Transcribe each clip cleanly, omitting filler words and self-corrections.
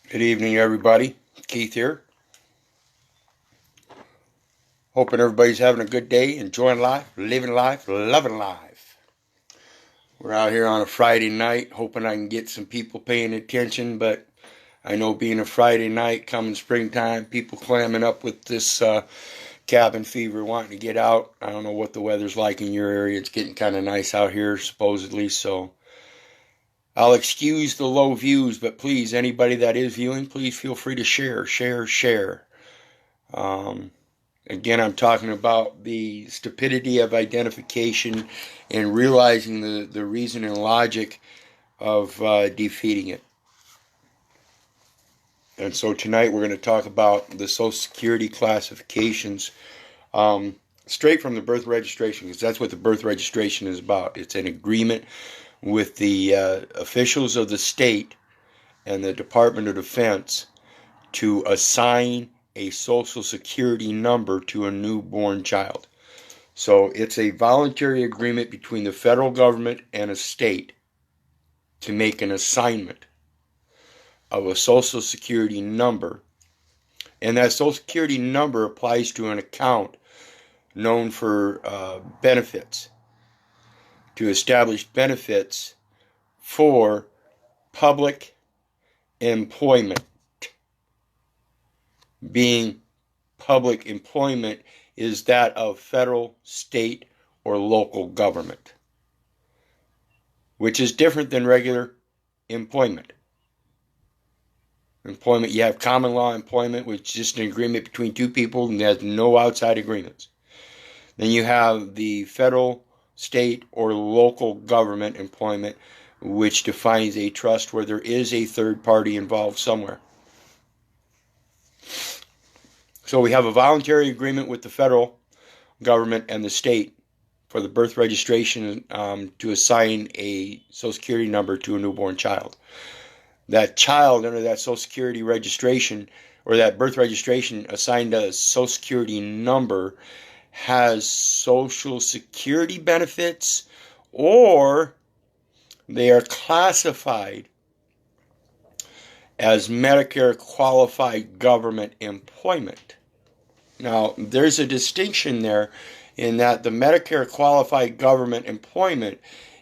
Good evening, everybody. Keith here. Hoping everybody's having a good day, enjoying life, living life, loving life. We're out here on a Friday night, hoping I can get some people paying attention, but I know being a Friday night, coming springtime, people clamming up with this cabin fever, wanting to get out. I don't know what the weather's like in your area. It's getting kind of nice out here, supposedly, so I'll excuse the low views, but please, anybody that is viewing, please feel free to share. Um, Again, I'm talking about the stupidity of identification and realizing the reason and logic of defeating it. And so tonight we're going to talk about the Social Security classifications straight from the birth registration, because that's what the birth registration is about. It's an agreement with the officials of the state and the Department of Defense to assign a Social Security number to a newborn child. So it's a voluntary agreement between the federal government and a state to make an assignment of a Social Security number. And that Social Security number applies to an account known for benefits, to establish benefits for public employment. Being public employment is that of federal, state, or local government, which is different than regular employment. Employment, you have common law employment, which is just an agreement between two people and has no outside agreements. Then you have the federal, state, or local government employment, which defines a trust where there is a third party involved somewhere. So we have a voluntary agreement with the federal government and the state for the birth registration to assign a Social Security number to a newborn child. That child under that Social Security registration or that birth registration assigned a Social Security number has Social Security benefits, or they are classified as Medicare qualified government employment. Now, there's a distinction there in that the Medicare qualified government employment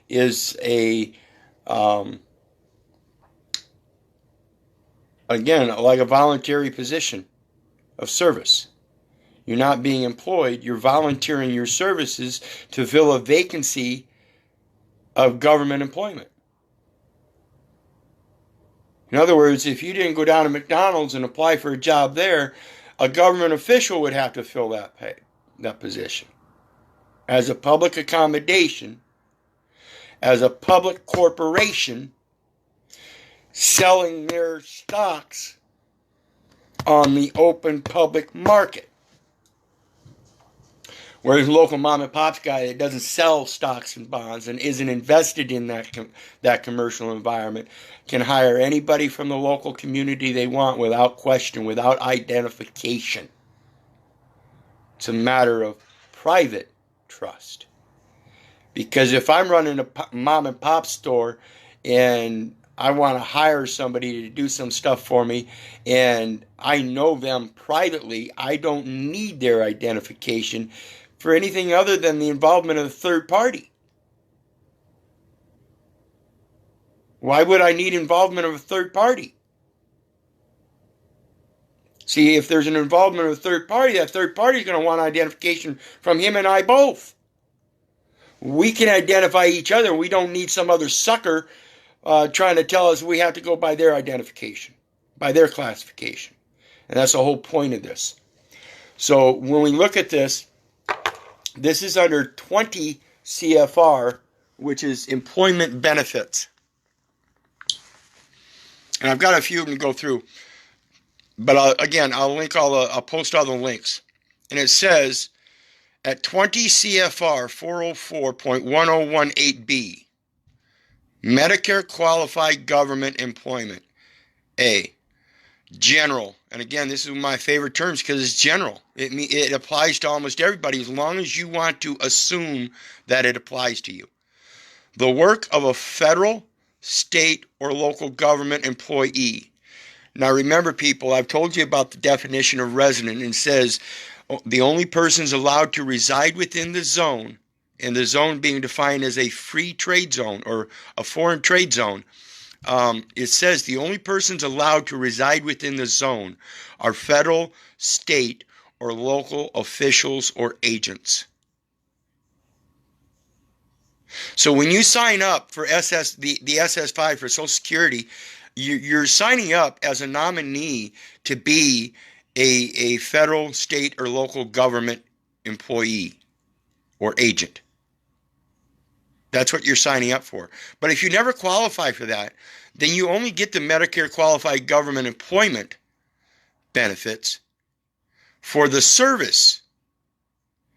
is again, like a voluntary position of service. You're not being employed, you're volunteering your services to fill a vacancy of government employment. In other words, if you didn't go down to McDonald's and apply for a job there, a government official would have to fill that position. As a public accommodation, as a public corporation selling their stocks on the open public market. Whereas a local mom and pop's guy that doesn't sell stocks and bonds and isn't invested in that commercial environment can hire anybody from the local community they want without question, without identification. It's a matter of private trust. Because if I'm running a mom and pop store and I want to hire somebody to do some stuff for me and I know them privately, I don't need their identification for anything other than the involvement of a third party. Why would I need involvement of a third party? See, if there's an involvement of a third party, that third party is going to want identification from him and I both. We can identify each other. We don't need some other sucker trying to tell us we have to go by their identification, by their classification. And that's the whole point of this. So when we look at this, this is under 20 CFR, which is employment benefits. And I've got a few of them to go through. But I'll post all the links. And it says at 20 CFR 404.1018B, Medicare qualified government employment. A, general. And again, this is my favorite terms because it's general. It applies to almost everybody as long as you want to assume that it applies to you. The work of a federal, state, or local government employee Now remember, people, I've told you about the definition of resident, and it says the only persons allowed to reside within the zone, and the zone being defined as a free trade zone or a foreign trade zone. It says the only persons allowed to reside within the zone are federal, state, or local officials or agents. So when you sign up for the SS5 for Social Security, you're signing up as a nominee to be a federal, state, or local government employee or agent. That's what you're signing up for. But if you never qualify for that, then you only get the Medicare Qualified Government Employment benefits for the service.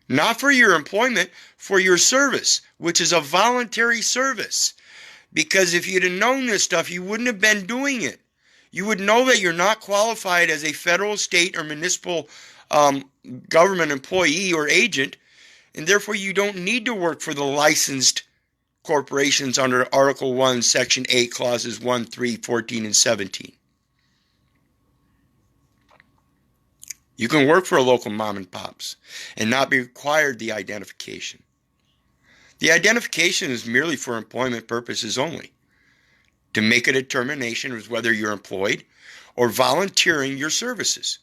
Not for your employment, for your service, which is a voluntary service. Because if you'd have known this stuff, you wouldn't have been doing it. You would know that you're not qualified as a federal, state, or municipal government employee or agent, and therefore you don't need to work for the licensed corporations under Article 1, Section 8, Clauses 1, 3, 14, and 17. You can work for a local mom and pops and not be required the identification. The identification is merely for employment purposes only, to make a determination as whether you're employed or volunteering your services.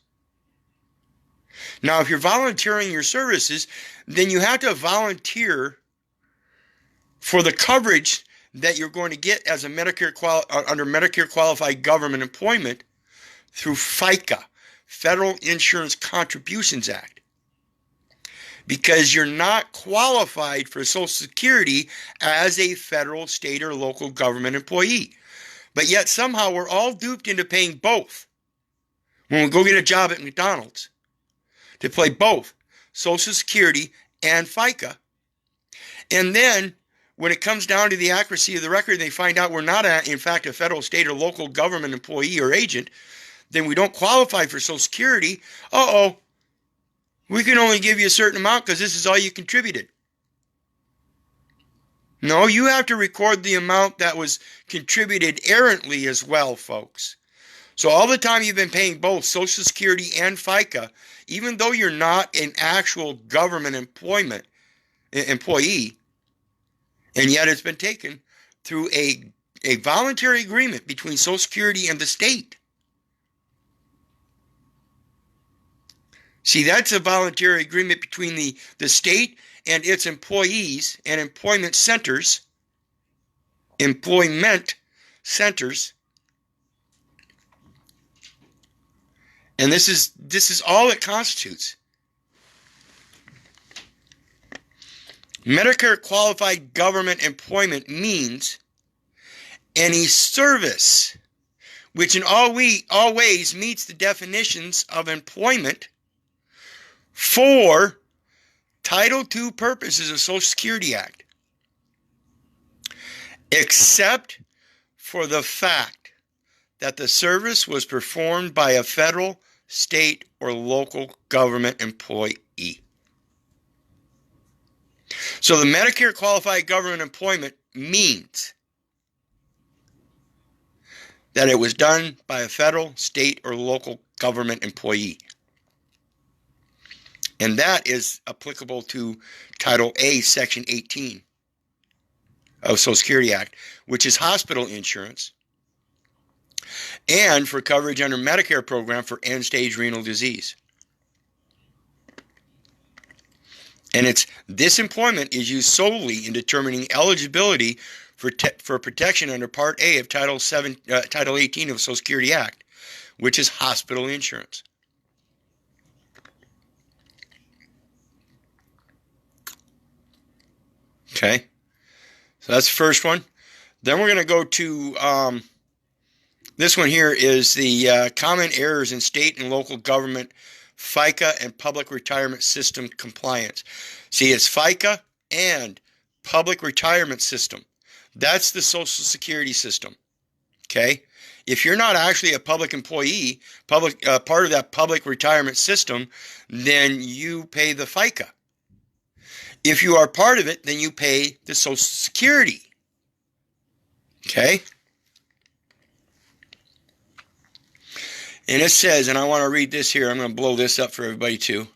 Now, if you're volunteering your services, then you have to volunteer for the coverage that you're going to get as a under Medicare Qualified Government Employment through FICA, Federal Insurance Contributions Act, because you're not qualified for Social Security as a federal, state, or local government employee. But yet somehow we're all duped into paying both. When we go get a job at McDonald's, to pay both Social Security and FICA. And then when it comes down to the accuracy of the record, they find out we're not, in fact, a federal, state, or local government employee or agent, then we don't qualify for Social Security. We can only give you a certain amount because this is all you contributed. No, you have to record the amount that was contributed errantly as well, folks. So all the time you've been paying both Social Security and FICA, even though you're not an actual government employee, and yet it's been taken through a voluntary agreement between Social Security and the state. See, that's a voluntary agreement between the state and its employees and employment centers. And this is all it constitutes. Medicare Qualified Government Employment means any service which in all ways meets the definitions of employment for Title II purposes of Social Security Act, except for the fact that the service was performed by a federal, state, or local government employee. So the Medicare Qualified Government Employment means that it was done by a federal, state, or local government employee. And that is applicable to Title A, Section 18 of Social Security Act, which is hospital insurance, and for coverage under Medicare program for end-stage renal disease. And this employment is used solely in determining eligibility for protection under Part A of Title 18 of Social Security Act, which is hospital insurance. Okay, so that's the first one. Then we're going to go to this one here is the common errors in state and local government FICA and public retirement system compliance. See, it's FICA and public retirement system. That's the Social Security system. Okay, if you're not actually a public employee, part of that public retirement system, then you pay the FICA. If you are part of it, then you pay the Social Security. Okay? And it says, and I want to read this here. I'm going to blow this up for everybody too.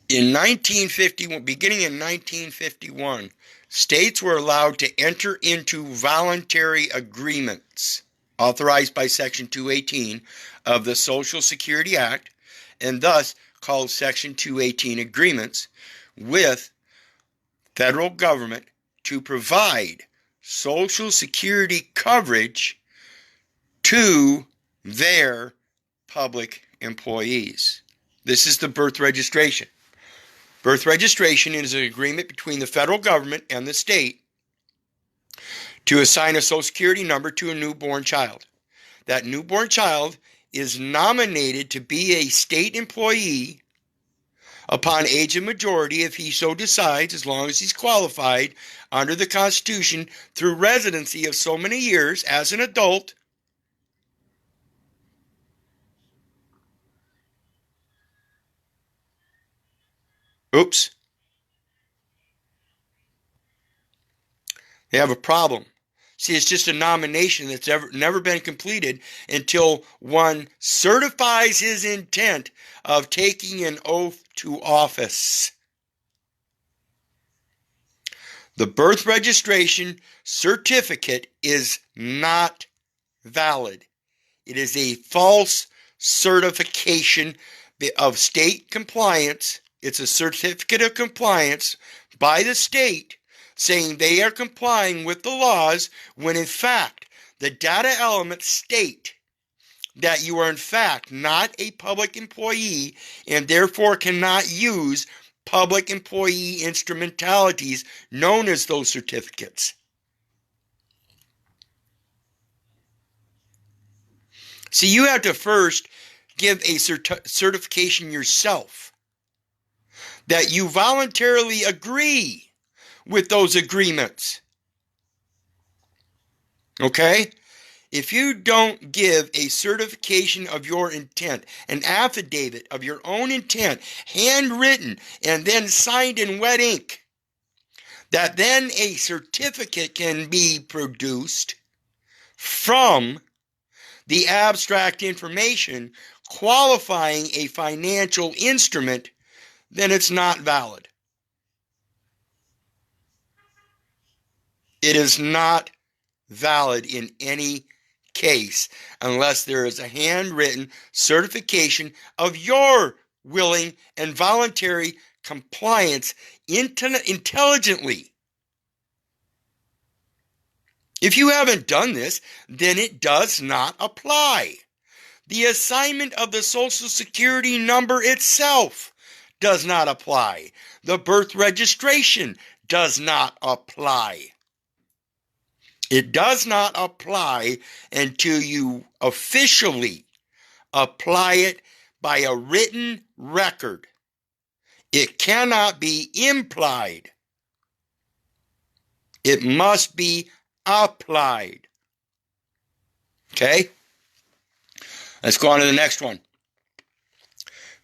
In 1951, beginning in 1951, states were allowed to enter into voluntary agreements authorized by Section 218 of the Social Security Act, and thus called Section 218 agreements, with federal government to provide Social Security coverage to their public employees. This is the birth registration. Birth registration is an agreement between the federal government and the state to assign a Social Security number to a newborn child. That newborn child is nominated to be a state employee upon age of majority if he so decides, as long as he's qualified under the Constitution through residency of so many years as an adult. Oops. They have a problem. See, it's just a nomination that's never been completed until one certifies his intent of taking an oath to office. The birth registration certificate is not valid. It is a false certification of state compliance. It's a certificate of compliance by the state saying they are complying with the laws, when in fact the data elements state that you are in fact not a public employee and therefore cannot use public employee instrumentalities known as those certificates. See, you have to first give a certification yourself that you voluntarily agree with those agreements. Okay? If you don't give a certification of your intent, an affidavit of your own intent, handwritten and then signed in wet ink, that then a certificate can be produced from the abstract information qualifying a financial instrument, then it's not valid. It is not valid in any case unless there is a handwritten certification of your willing and voluntary compliance intelligently. If you haven't done this, then it does not apply. The assignment of the Social Security number itself does not apply. The birth registration does not apply. It does not apply until you officially apply it by a written record. It cannot be implied. It must be applied. Okay? Let's go on to the next one.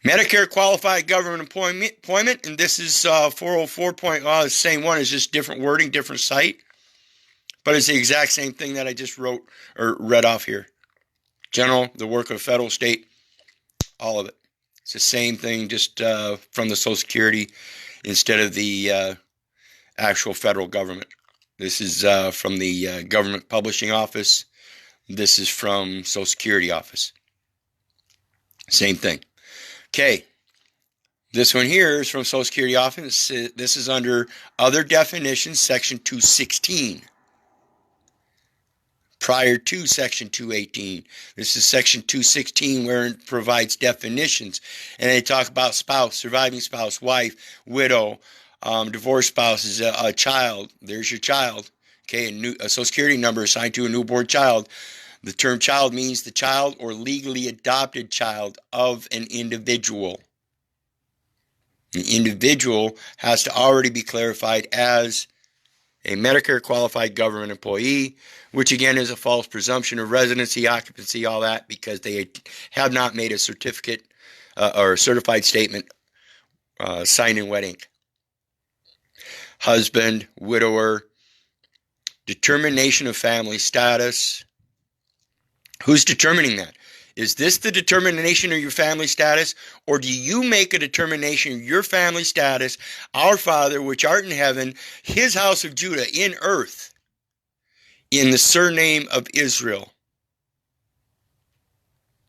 Medicare qualified government employment, and this is 404 the same one, is just different wording, different site. But it's the exact same thing that I just wrote or read off here. General, the work of federal, state, all of it. It's the same thing, just from the Social Security instead of the actual federal government. This is from the Government Publishing Office. This is from Social Security Office. Same thing. Okay. This one here is from Social Security Office. This is under Other Definitions, Section 216. Prior to Section 218. This is Section 216 where it provides definitions. And they talk about spouse, surviving spouse, wife, widow, divorced spouse is a child. There's your child. Okay, a Social Security number assigned to a newborn child. The term child means the child or legally adopted child of an individual. The individual has to already be clarified as a Medicare qualified government employee, which again is a false presumption of residency, occupancy, all that, because they have not made a certificate or a certified statement signed in wet ink. Husband, widower, determination of family status. Who's determining that? Is this the determination of your family status, or do you make a determination of your family status? Our Father, which art in heaven, his house of Judah in earth, in the surname of Israel.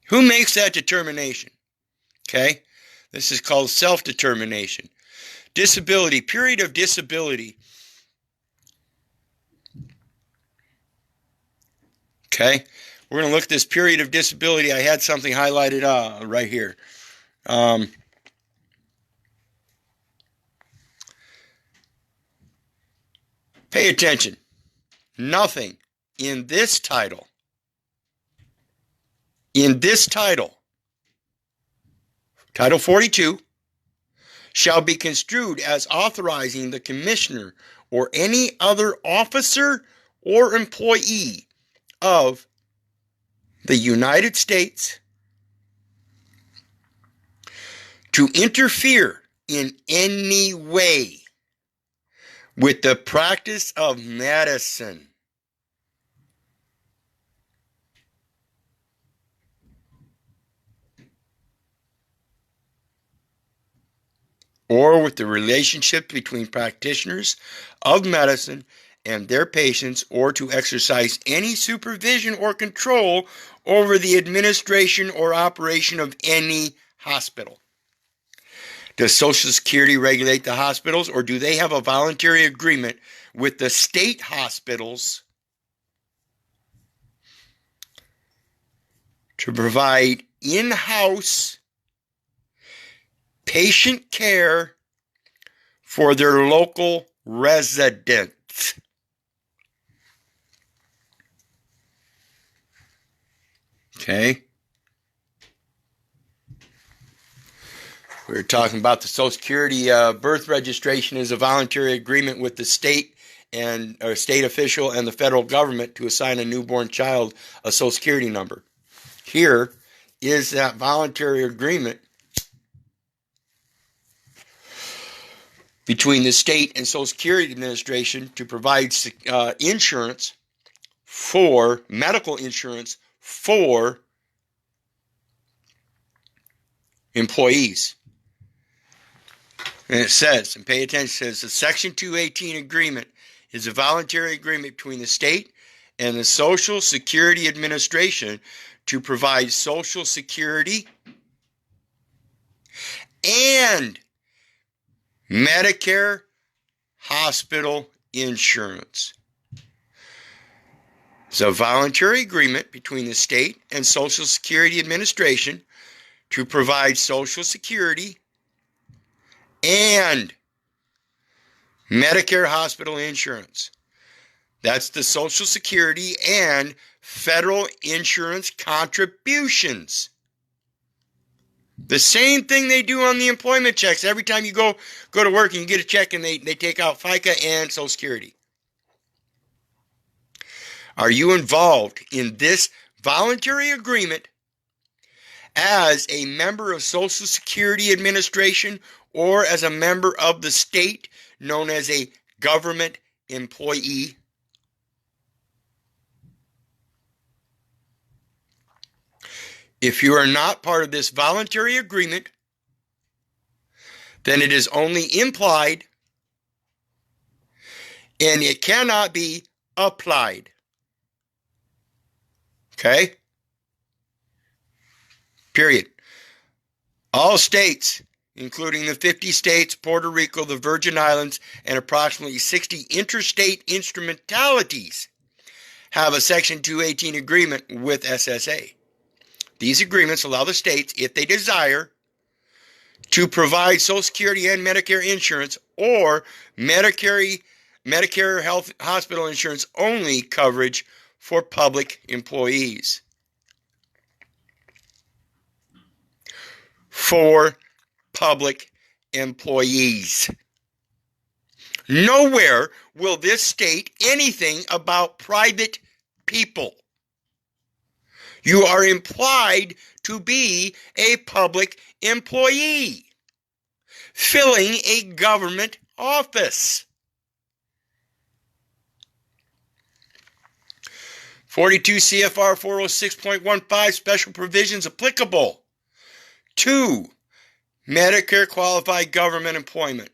Who makes that determination? Okay? This is called self-determination. Disability, period of disability. Okay? We're going to look at this period of disability. I had something highlighted right here. Pay attention. Nothing in this title, Title 42, shall be construed as authorizing the commissioner or any other officer or employee of the United States to interfere in any way with the practice of medicine, or with the relationship between practitioners of medicine and their patients, or to exercise any supervision or control over the administration or operation of any hospital. Does Social Security regulate the hospitals, or do they have a voluntary agreement with the state hospitals to provide in-house patient care for their local residents? Okay. We were talking about the Social Security birth registration is a voluntary agreement with the state and or state official and the federal government to assign a newborn child a Social Security number. Here is that voluntary agreement between the state and Social Security Administration to provide insurance for medical insurance for employees. And it says, and pay attention, it says the Section 218 agreement is a voluntary agreement between the state and the Social Security Administration to provide Social Security and Medicare hospital insurance. It's a voluntary agreement between the state and Social Security Administration to provide Social Security and Medicare hospital insurance. That's the Social Security and federal insurance contributions. The same thing they do on the employment checks. Every time you go to work and you get a check and they take out FICA and Social Security. Are you involved in this voluntary agreement as a member of Social Security Administration or as a member of the state known as a government employee? If you are not part of this voluntary agreement, then it is only implied and it cannot be applied. Okay? Period. All states, including the 50 states, Puerto Rico, the Virgin Islands, and approximately 60 interstate instrumentalities, have a Section 218 agreement with SSA. These agreements allow the states, if they desire, to provide Social Security and Medicare insurance or Medicare health hospital insurance only coverage for public employees. For public employees. Nowhere will this state anything about private people. You are implied to be a public employee filling a government office. 42 CFR 406.15 special provisions applicable to Medicare qualified government employment.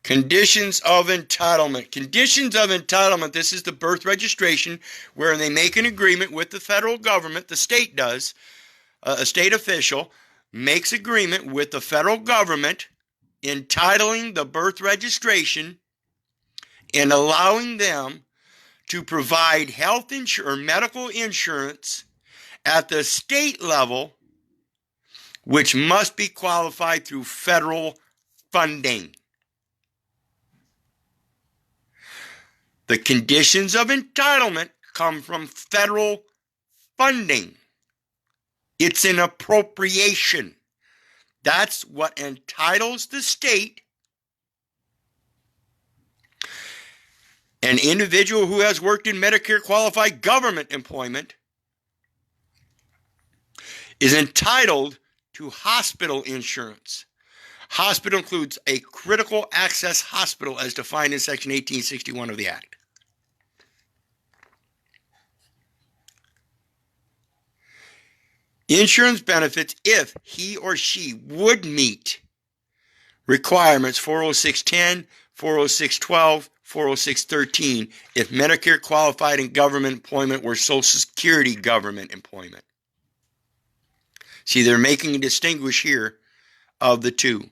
Conditions of entitlement. Conditions of entitlement. This is the birth registration where they make an agreement with the federal government. The state does. A state official makes agreement with the federal government entitling the birth registration and allowing them to provide health insurance or medical insurance at the state level, which must be qualified through federal funding. The conditions of entitlement come from federal funding. It's an appropriation. That's what entitles the state. An individual who has worked in Medicare qualified government employment is entitled to hospital insurance. Hospital includes a critical access hospital as defined in Section 1861 of the Act. Insurance benefits if he or she would meet requirements 406.10, 406.12, 406.13 if Medicare qualified in government employment or Social Security government employment. See, they're making a distinguish here of the two.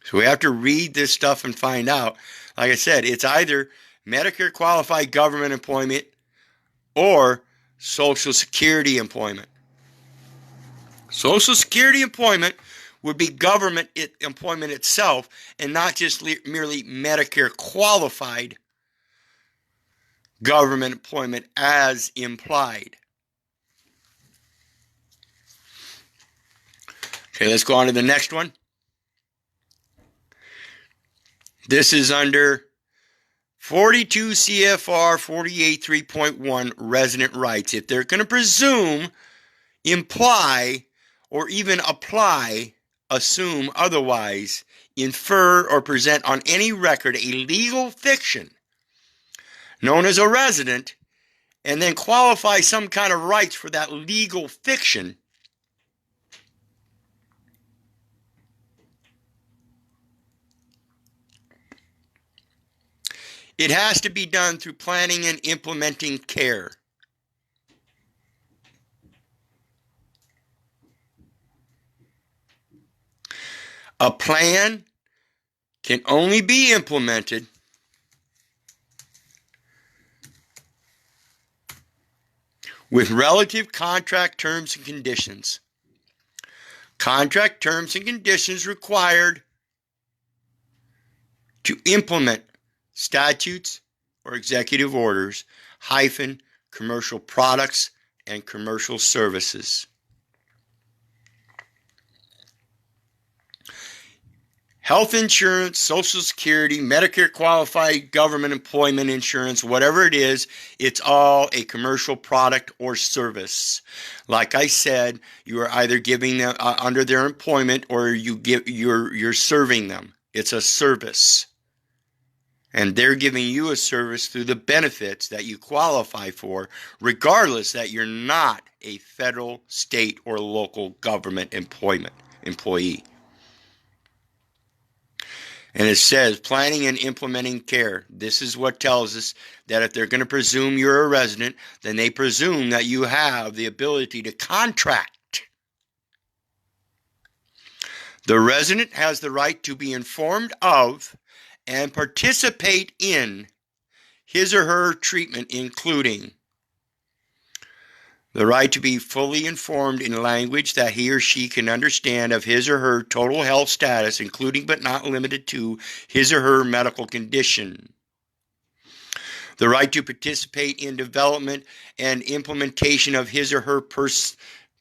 So we have to read this stuff and find out. Like I said, it's either Medicare qualified government employment or Social Security employment. Social Security employment would be government employment itself and not just merely Medicare qualified government employment as implied. Okay, let's go on to the next one. This is under 42 CFR 48.3.1 resident rights. If they're going to presume, imply, or even apply, assume, otherwise, infer, or present on any record a legal fiction known as a resident, and then qualify some kind of rights for that legal fiction, it has to be done through planning and implementing care. A plan can only be implemented with relative contract terms and conditions. Contract terms and conditions required to implement statutes or executive orders, commercial products and commercial services. Health insurance, Social Security, Medicare qualified government employment insurance, whatever it is, it's all a commercial product or service. Like I said, you are either giving them under their employment or you're serving them. It's a service. And they're giving you a service through the benefits that you qualify for, regardless that you're not a federal, state, or local government employee. And it says planning and implementing care. This is what tells us that if they're going to presume you're a resident, then they presume that you have the ability to contract. The resident has the right to be informed of and participate in his or her treatment, including the right to be fully informed in language that he or she can understand of his or her total health status, including but not limited to his or her medical condition. The right to participate in development and implementation of his or her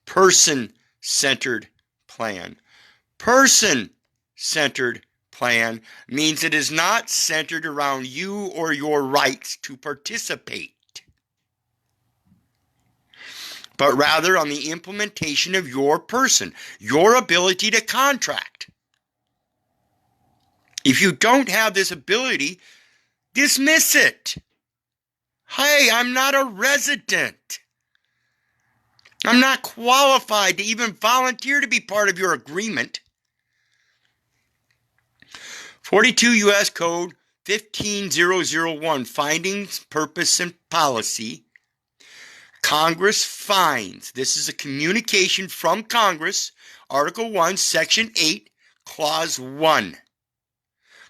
person-centered plan. Person-centered plan means it is not centered around you or your rights to participate, but rather on the implementation of your person, your ability to contract. If you don't have this ability, dismiss it. Hey, I'm not a resident. I'm not qualified to even volunteer to be part of your agreement. 42 U.S. Code 15001, Findings, Purpose, and Policy. Congress finds, this is a communication from Congress, Article 1, Section 8, Clause 1.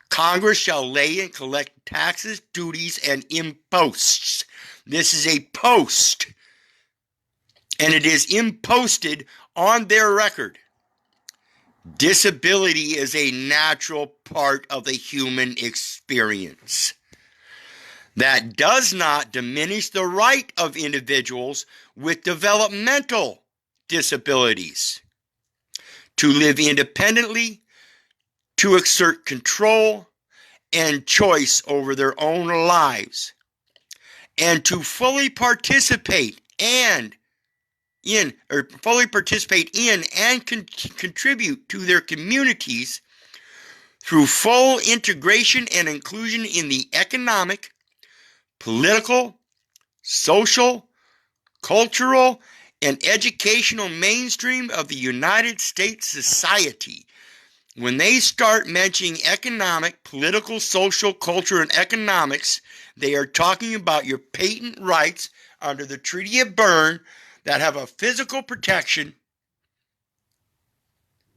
Congress shall lay and collect taxes, duties, and imposts. This is a post, and it is imposted on their record. Disability is a natural part of the human experience. That does not diminish the right of individuals with developmental disabilities to live independently, to exert control and choice over their own lives, and to fully participate in and contribute to their communities through full integration and inclusion in the economic, political, social, cultural, and educational mainstream of the United States society. When they start mentioning economic, political, social, culture, and economics, they are talking about your patent rights under the Treaty of Berne that have a physical protection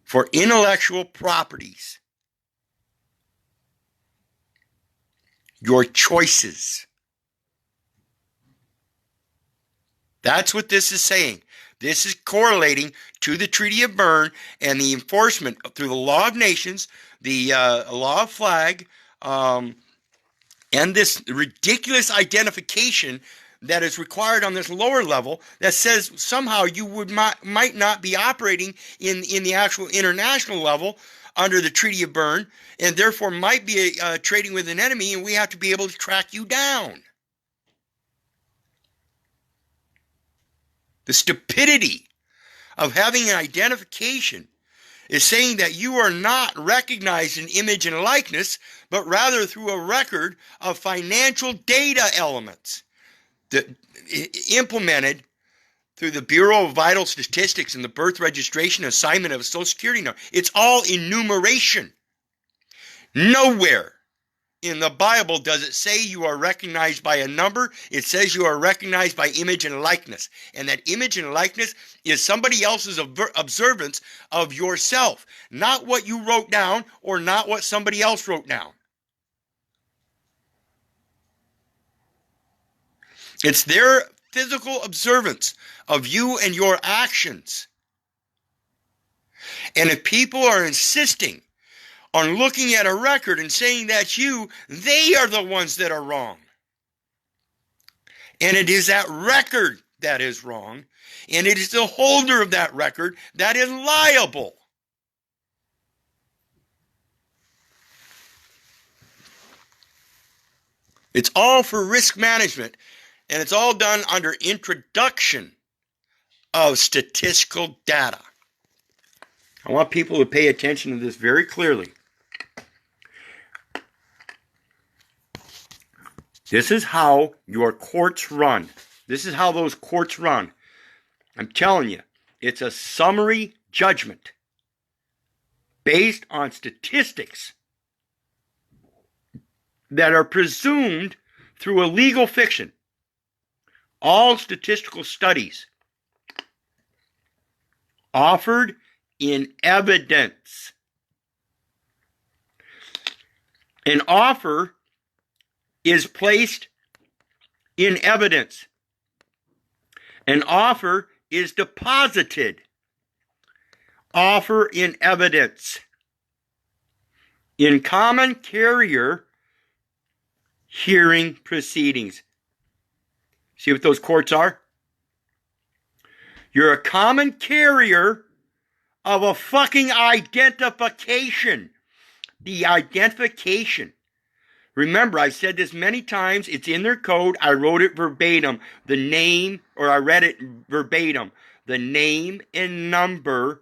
for intellectual properties. Your choices. That's what this is saying. This is correlating to the Treaty of Berne and the enforcement through the law of nations, the law of flag, and this ridiculous identification that is required on this lower level that says somehow you might not be operating in the actual international level under the Treaty of Berne, and therefore might be trading with an enemy, and we have to be able to track you down. The stupidity of having an identification is saying that you are not recognized in image and likeness, but rather through a record of financial data elements that implemented through the Bureau of Vital Statistics and the birth registration assignment of a Social Security number. It's all enumeration. Nowhere in the Bible does it say you are recognized by a number. It says you are recognized by image and likeness. And that image and likeness is somebody else's observance of yourself, not what you wrote down or not what somebody else wrote down. It's their physical observance of you and your actions. And if people are insisting on looking at a record and saying that's you, they are the ones that are wrong. And it is that record that is wrong, and it is the holder of that record that is liable. It's all for risk management, and it's all done under introduction of statistical data. I want people to pay attention to this very clearly. This is how your courts run. This is how those courts run. I'm telling you, it's a summary judgment based on statistics that are presumed through a legal fiction. All statistical studies offered in evidence. An offer is placed in evidence. An offer is deposited. Offer in evidence. In common carrier hearing proceedings. See what those courts are? You're a common carrier of a fucking identification. The identification. Remember, I said this many times. It's in their code. I wrote it verbatim. The name, or I read it verbatim. The name and number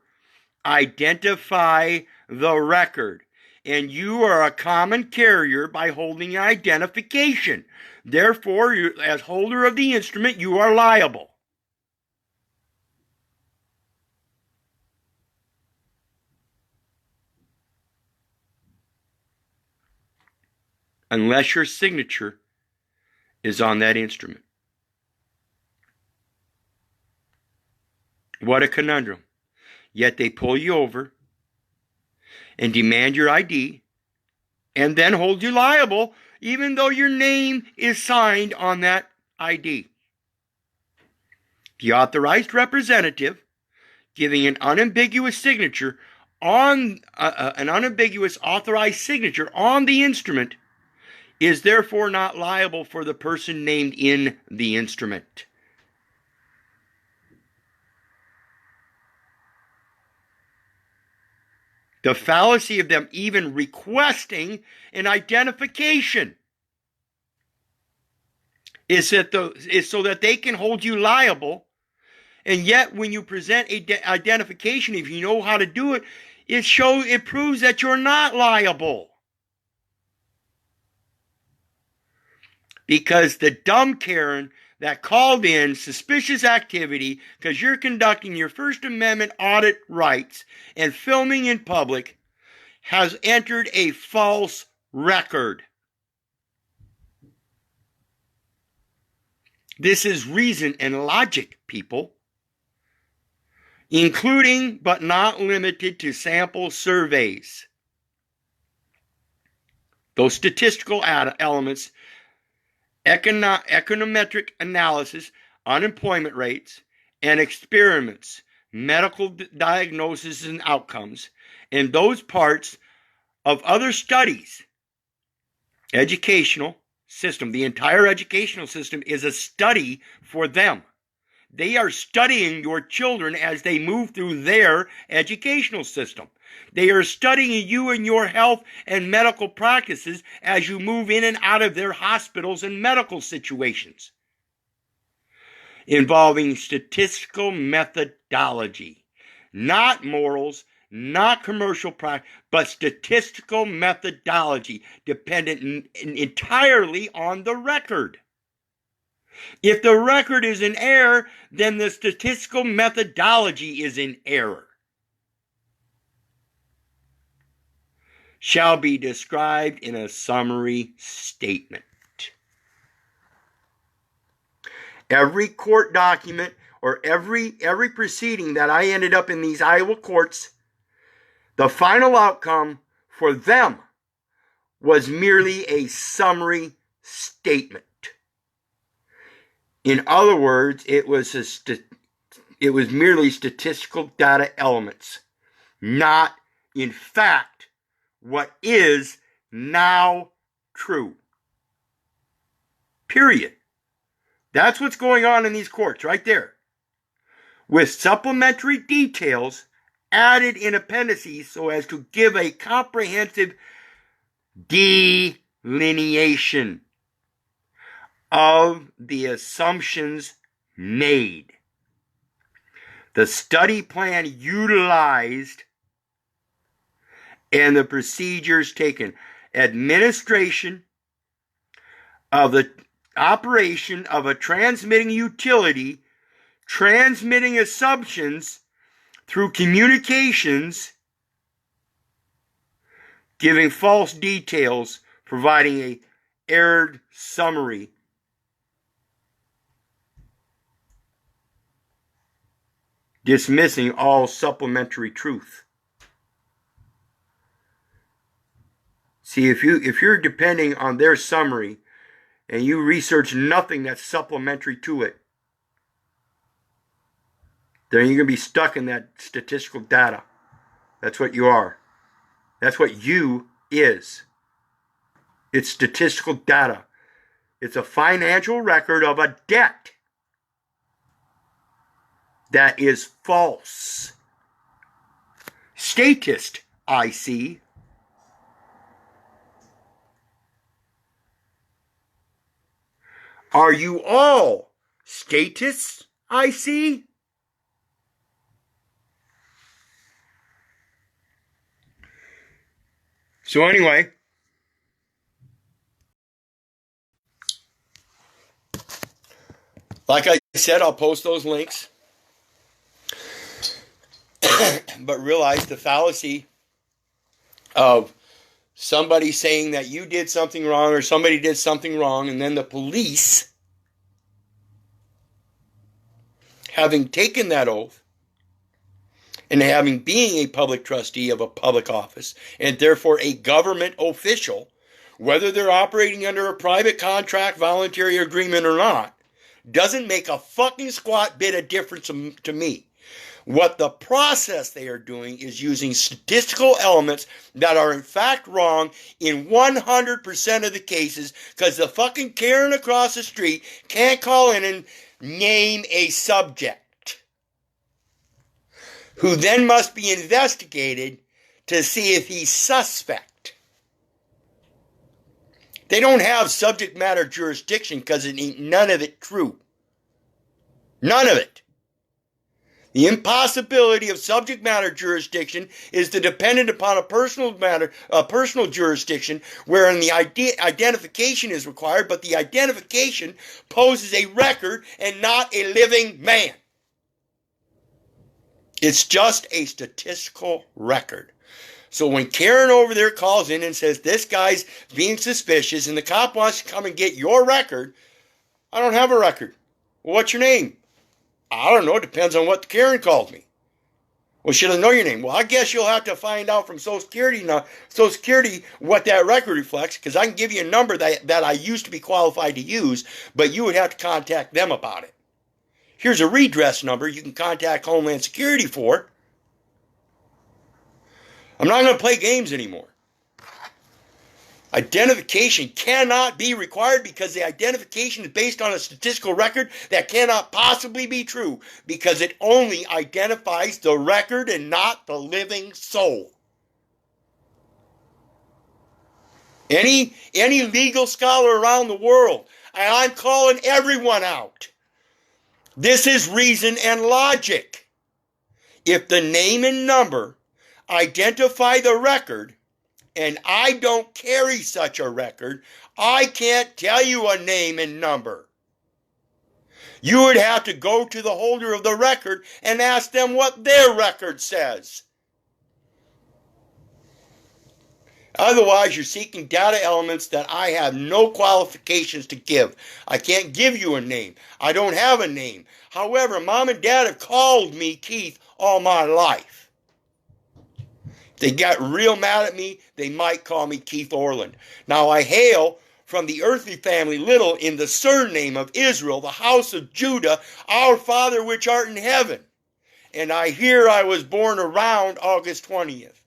identify the record. And you are a common carrier by holding identification. Therefore, as holder of the instrument, you are liable. Unless your signature is on that instrument. What a conundrum. Yet they pull you over and demand your ID and then hold you liable even though your name is signed on that ID. The authorized representative giving an unambiguous signature on an unambiguous authorized signature on the instrument is therefore not liable for the person named in the instrument. The fallacy of them even requesting an identification is so that they can hold you liable. And yet, when you present identification, if you know how to do it, it proves that you're not liable. Because the dumb Karen that called in suspicious activity because you're conducting your First Amendment audit rights and filming in public has entered a false record. This is reason and logic, people, including but not limited to sample surveys. Those statistical elements, econometric analysis, unemployment rates, and experiments, medical diagnosis and outcomes, and those parts of other studies. Educational system, the entire educational system is a study for them. They are studying your children as they move through their educational system. They are studying you and your health and medical practices as you move in and out of their hospitals and medical situations, involving statistical methodology, not morals, not commercial practice, but statistical methodology, dependent entirely on the record. If the record is in error, then the statistical methodology is in error. Shall be described in a summary statement. Every court document or every proceeding that I ended up in these Iowa courts, the final outcome for them was merely a summary statement. In other words, it was merely statistical data elements, not, in fact, what is now true. Period. That's what's going on in these courts right there, with supplementary details added in appendices so as to give a comprehensive delineation of the assumptions made. The study plan utilized and the procedures taken. Administration of the operation of a transmitting utility, transmitting assumptions through communications, giving false details, providing a errored summary, dismissing all supplementary truth. See, if you're depending on their summary and you research nothing that's supplementary to it, then you're going to be stuck in that statistical data. That's what you are. That's what you is. It's statistical data. It's a financial record of a debt that is false. Statist, I see. Are you all statists, I see? So anyway, like I said, I'll post those links. But realize the fallacy of somebody saying that you did something wrong or somebody did something wrong, and then the police, having taken that oath and having being a public trustee of a public office and therefore a government official, whether they're operating under a private contract, voluntary agreement or not, doesn't make a fucking squat bit of difference to me. What the process they are doing is using statistical elements that are in fact wrong in 100% of the cases, because the fucking Karen across the street can't call in and name a subject who then must be investigated to see if he's suspect. They don't have subject matter jurisdiction because it ain't none of it true. None of it. The impossibility of subject matter jurisdiction is dependent upon a personal jurisdiction, wherein the identification is required, but the identification poses a record and not a living man. It's just a statistical record. So when Karen over there calls in and says, this guy's being suspicious and the cop wants to come and get your record, I don't have a record. Well, what's your name? I don't know. It depends on what Karen called me. Well, should I know your name? Well, I guess you'll have to find out from Social Security what that record reflects, because I can give you a number that I used to be qualified to use, but you would have to contact them about it. Here's a redress number you can contact Homeland Security for. I'm not going to play games anymore. Identification cannot be required because the identification is based on a statistical record that cannot possibly be true, because it only identifies the record and not the living soul. Any legal scholar around the world, and I'm calling everyone out, this is reason and logic. If the name and number identify the record, and I don't carry such a record, I can't tell you a name and number. You would have to go to the holder of the record and ask them what their record says. Otherwise, you're seeking data elements that I have no qualifications to give. I can't give you a name. I don't have a name. However, Mom and Dad have called me Keith all my life. They got real mad at me, they might call me Keith Orland. Now, I hail from the earthly family little in the surname of Israel, the house of Judah, our Father which art in heaven. And I hear I was born around August 20th.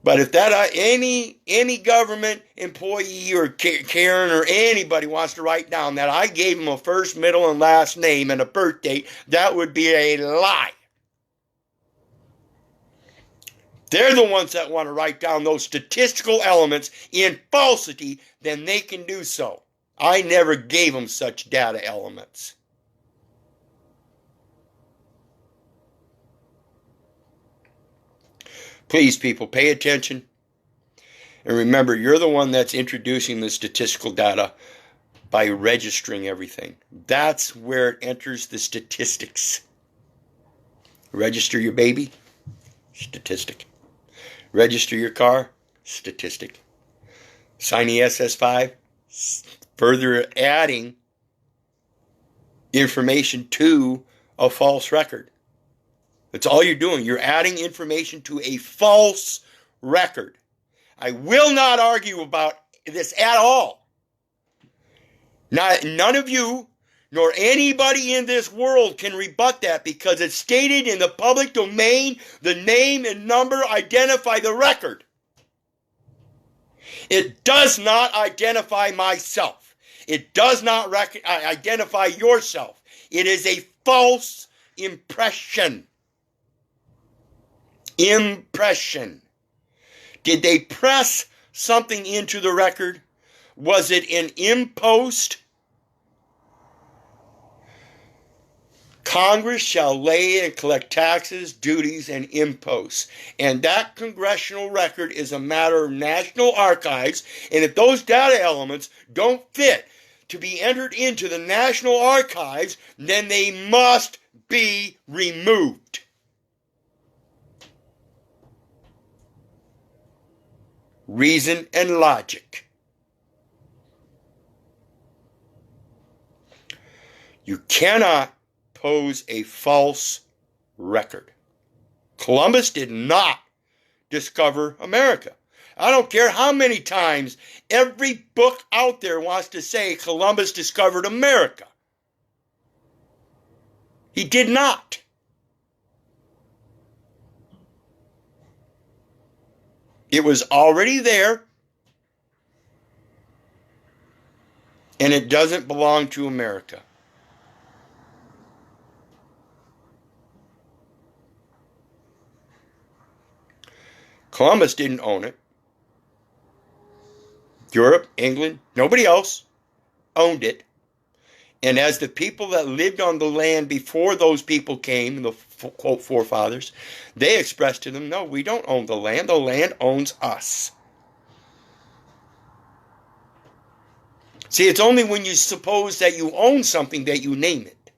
But if that any government employee or Karen or anybody wants to write down that I gave them a first, middle, and last name and a birth date, that would be a lie. They're the ones that want to write down those statistical elements in falsity, then they can do so. I never gave them such data elements. Please, people, pay attention. And remember, you're the one that's introducing the statistical data by registering everything. That's where it enters the statistics. Register your baby, statistic. Register your car, statistic. Sign the SS5, further adding information to a false record. That's all you're doing. You're adding information to a false record. I will not argue about this at all. None of you nor anybody in this world can rebut that, because it's stated in the public domain. The name and number identify the record. It does not identify myself. It does not identify yourself. It is a false impression. Impression. Did they press something into the record? Was it an impost? Congress shall lay and collect taxes, duties, and imposts. And that congressional record is a matter of National Archives. And if those data elements don't fit to be entered into the National Archives, then they must be removed. Reason and logic. You cannot pose a false record. Columbus did not discover America. I don't care how many times every book out there wants to say Columbus discovered America. He did not. It was already there, and it doesn't belong to America. Columbus didn't own it. Europe, England, nobody else owned it. And as the people that lived on the land before those people came, the quote forefathers, they expressed to them, no, we don't own the land owns us. See, it's only when you suppose that you own something that you name it.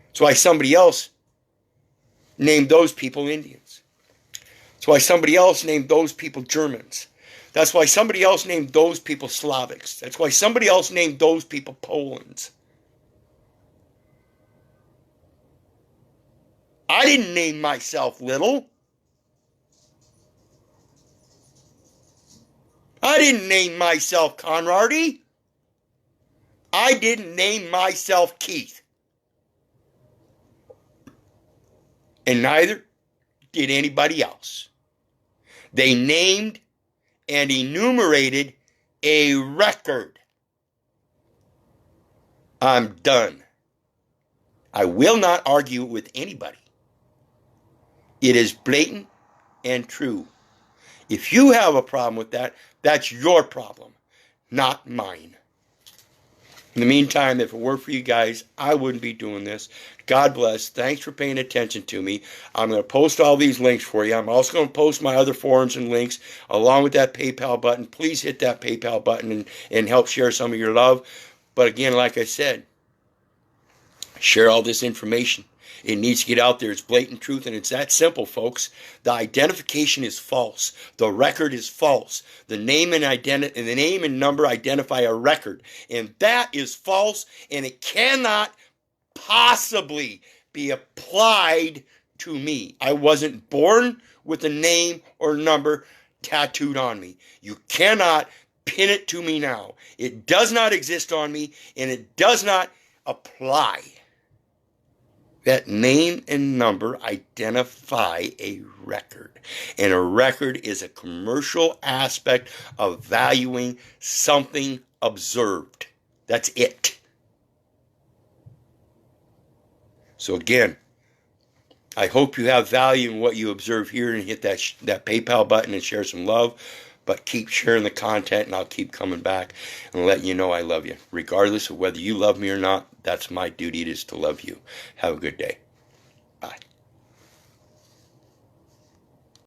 That's why somebody else named those people Indians. That's why somebody else named those people Germans. That's why somebody else named those people Slavics. That's why somebody else named those people Polans. I didn't name myself Little. I didn't name myself Conrady. I didn't name myself Keith. And neither did anybody else. They named and enumerated a record. I'm done. I will not argue with anybody. It is blatant and true. If you have a problem with that, that's your problem, not mine. In the meantime, if it weren't for you guys, I wouldn't be doing this. God bless. Thanks for paying attention to me. I'm going to post all these links for you. I'm also going to post my other forums and links along with that PayPal button. Please hit that PayPal button and help share some of your love. But again, like I said, share all this information. It needs to get out there. It's blatant truth, and it's that simple, folks. The identification is false. The record is false. The name and number identify a record, and that is false, and it cannot possibly be applied to me. I wasn't born with a name or number tattooed on me. You cannot pin it to me now. It does not exist on me, and it does not apply. That name and number identify a record. And a record is a commercial aspect of valuing something observed. That's it. So again, I hope you have value in what you observe here and hit that PayPal button and share some love. But keep sharing the content, and I'll keep coming back and letting you know I love you. Regardless of whether you love me or not, that's my duty. It is to love you. Have a good day. Bye.